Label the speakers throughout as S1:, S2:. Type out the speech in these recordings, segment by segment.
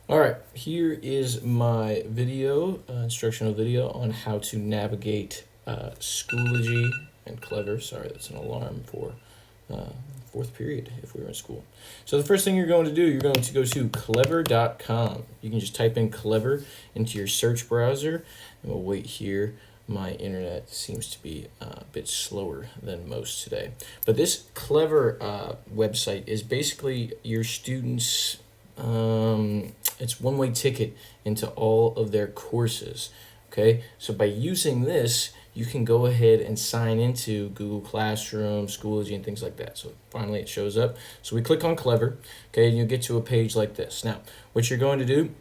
S1: All right, here is my video, instructional video on how to navigate Schoology and Clever. Sorry, that's an alarm for uh, fourth period if we were in school. So the first thing you're going to do, you're going to go to clever.com. You can just type in Clever into your search browser, and we'll wait here. My internet seems to be a bit slower than most today. But this Clever website is basically your students' it's one-way ticket into all of their courses. Okay, so by using this, you can go ahead and sign into Google Classroom, Schoology, and things like that. So finally it shows up. So we click on Clever, okay, and you get to a page like this. Now, what you're going to do,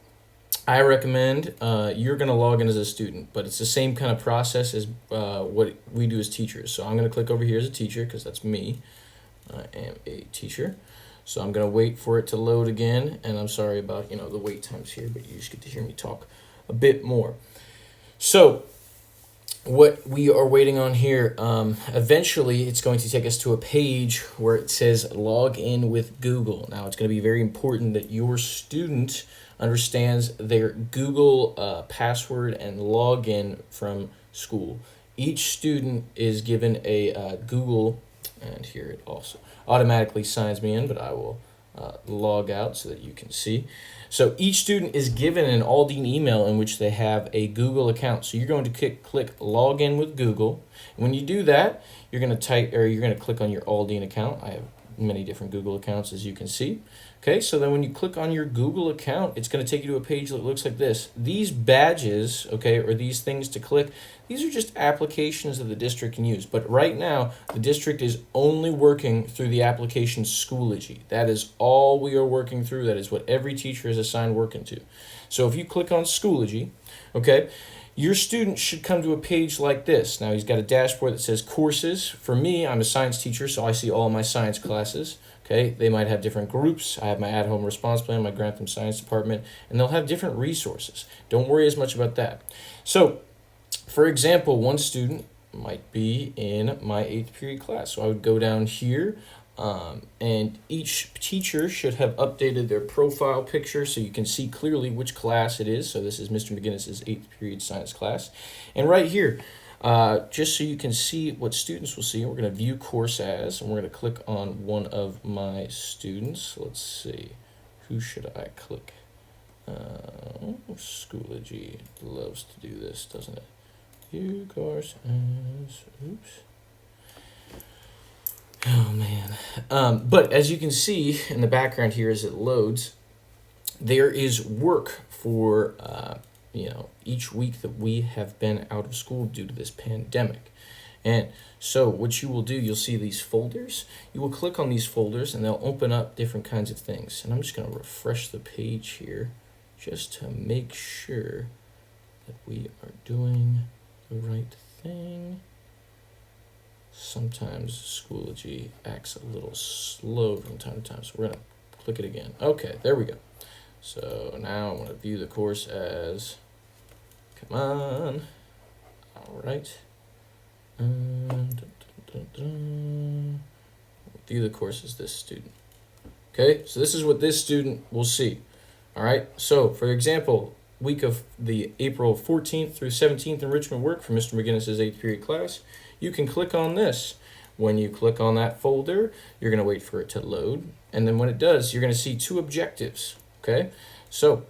S1: I recommend you're going to log in as a student, but it's the same kind of process as what we do as teachers. So I'm going to click over here as a teacher because that's me. I am a teacher. So I'm going to wait for it to load again, and I'm sorry about, the wait times here, but you just get to hear me talk a bit more. So what we are waiting on here, eventually it's going to take us to a page where it says log in with Google. Now it's going to be very important that your student understands their Google password and login from school. Each student is given a Google, and here it also automatically signs me in, but I will log out so that you can see. So each student is given an Aldine email in which they have a Google account. So you're going to click login with Google. And when you do that, you're going to click on your Aldine account. I have many different Google accounts, as you can see. Okay, so then when you click on your Google account, it's going to take you to a page that looks like this. These badges, okay, or these things to click, these are just applications that the district can use. But right now, the district is only working through the application Schoology. That is all we are working through. That is what every teacher is assigned working to. So if you click on Schoology, okay, your student should come to a page like this. Now, he's got a dashboard that says courses. For me, I'm a science teacher, so I see all my science classes. Okay, they might have different groups. I have my at-home response plan, my Grantham Science Department, and they'll have different resources. Don't worry as much about that. So, for example, one student might be in my 8th period class. So I would go down here, and each teacher should have updated their profile picture so you can see clearly which class it is. So this is Mr. McGinnis's 8th period science class. And right here, just so you can see what students will see, we're going to view course as, and we're going to click on one of my students. Let's see, who should I click? Schoology loves to do this, doesn't it? View course as, oops. Oh man. But as you can see in the background here as it loads, there is work for each week that we have been out of school due to this pandemic. And so what you will do, you'll see these folders. You will click on these folders and they'll open up different kinds of things. And I'm just going to refresh the page here just to make sure that we are doing the right thing. Sometimes Schoology acts a little slow from time to time, so we're going to click it again. Okay, there we go. So now I want to view the course as, come on, all right. View the course as this student. Okay, so this is what this student will see. All right, so for example, week of the April 14th through 17th enrichment work for Mr. McGinnis's 8th period class, you can click on this. When you click on that folder, you're going to wait for it to load. And then when it does, you're going to see two objectives. Okay, so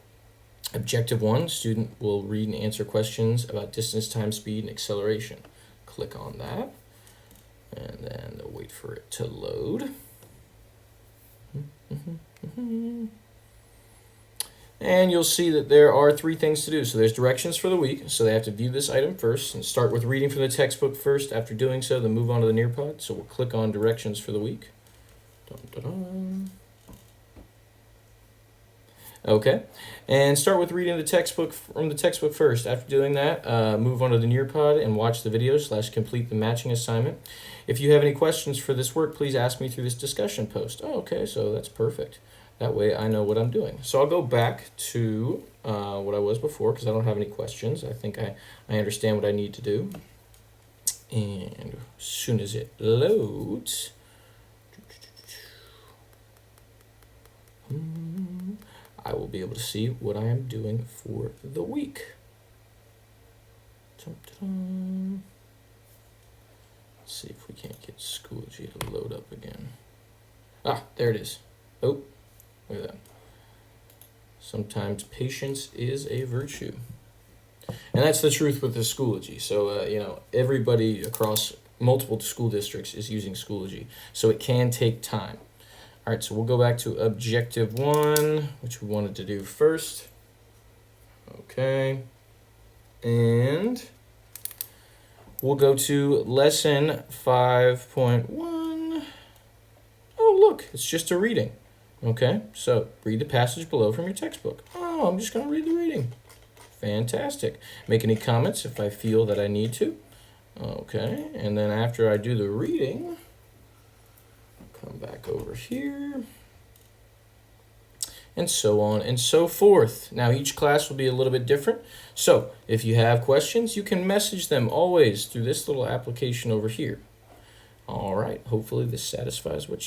S1: objective 1, student will read and answer questions about distance, time, speed, and acceleration. Click on that, and then they'll wait for it to load. And you'll see that there are 3 things to do. So there's directions for the week. So they have to view this item first and start with reading from the textbook first. After doing so, then move on to the Nearpod. So we'll click on directions for the week. Dun, dun, dun. Okay, and start with reading the textbook from the textbook first. After doing that, move on to the Nearpod and watch the video / complete the matching assignment. If you have any questions for this work, please ask me through this discussion post. Oh, okay, so that's perfect. That way I know what I'm doing. So I'll go back to what I was before because I don't have any questions. I think I understand what I need to do. And as soon as it loads, I will be able to see what I am doing for the week. Dun-dun-dun. Let's see if we can't get Schoology to load up again. Ah, there it is. Oh, look at that. Sometimes patience is a virtue. And that's the truth with the Schoology. So, everybody across multiple school districts is using Schoology. So it can take time. All right, so we'll go back to objective 1, which we wanted to do first. Okay. And we'll go to lesson 5.1. Oh, look, it's just a reading. Okay, so read the passage below from your textbook. Oh, I'm just going to read the reading. Fantastic. Make any comments if I feel that I need to. Okay, and then after I do the reading, come back over here, and so on and so forth. Now, each class will be a little bit different. So if you have questions, you can message them always through this little application over here. All right, hopefully this satisfies what